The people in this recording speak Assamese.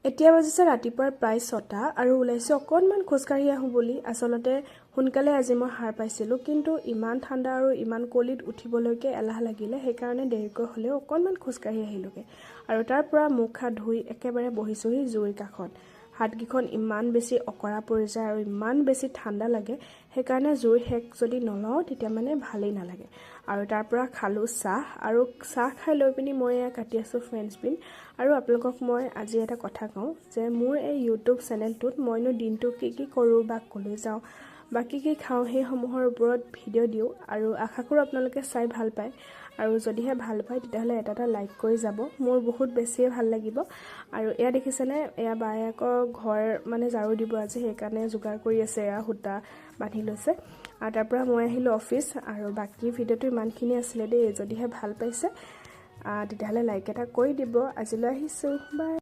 এতিয়া বাজিছে ৰাতিপুৱাৰ প্ৰায় 6টা আৰু ওলাইছে অকণমান খোজকাঢ়ি আহোঁ বুলি। আচলতে সোনকালে আজি মই সাৰ পাইছিলোঁ, কিন্তু ইমান ঠাণ্ডা আৰু ইমান কলিত উঠিবলৈকে এলাহ লাগিলে, সেইকাৰণে দেৰিকৈ হ'লেও অকণমান খোজকাঢ়ি আহিলোঁগৈ। আৰু তাৰ পৰা মুখ হাত ধুই একেবাৰে বহিছোঁহি জুইৰ কাষত। হাতকেইখন ইমান বেছি অকৰা পৰি যায় আৰু ইমান বেছি ঠাণ্ডা লাগে, সেইকাৰণে জুইৰ সেক যদি নলওঁ তেতিয়া মানে ভালেই নালাগে। আৰু তাৰ পৰা খালোঁ চাহ, আৰু চাহ খাই লৈ পিনি মই এয়া কাটি আছোঁ ফ্ৰেঞ্চ বিন। আৰু আপোনালোকক মই আজি এটা কথা কওঁ যে মোৰ এই ইউটিউব চেনেলটোত মইনো দিনটো কি কি কৰোঁ বা ক'লৈ যাওঁ বা কি কি খাওঁ সেইসমূহৰ ওপৰত ভিডিঅ' দিওঁ, আৰু আশা কৰোঁ আপোনালোকে চাই ভাল পায়। আৰু যদিহে ভাল পায় তেতিয়াহ'লে এটা লাইক কৰি যাব, মোৰ বহুত বেছিয়ে ভাল লাগিব। আৰু এয়া দেখিছেনে, এয়া বায়ে আকৌ ঘৰ মানে ঝাৰু দিব আজি, সেইকাৰণে যোগাৰ কৰি আছে, এয়া সূতা বান্ধি লৈছে। আৰু তাৰ পৰা মই আহিলোঁ অফিচ, আৰু বাকী ভিডিঅ'টো ইমানখিনি আছিলে দেই। যদিহে ভাল পাইছে তেতিয়াহ'লে লাইক এটা কৰি দিব। আজিলৈ আহিছোঁ, বাই।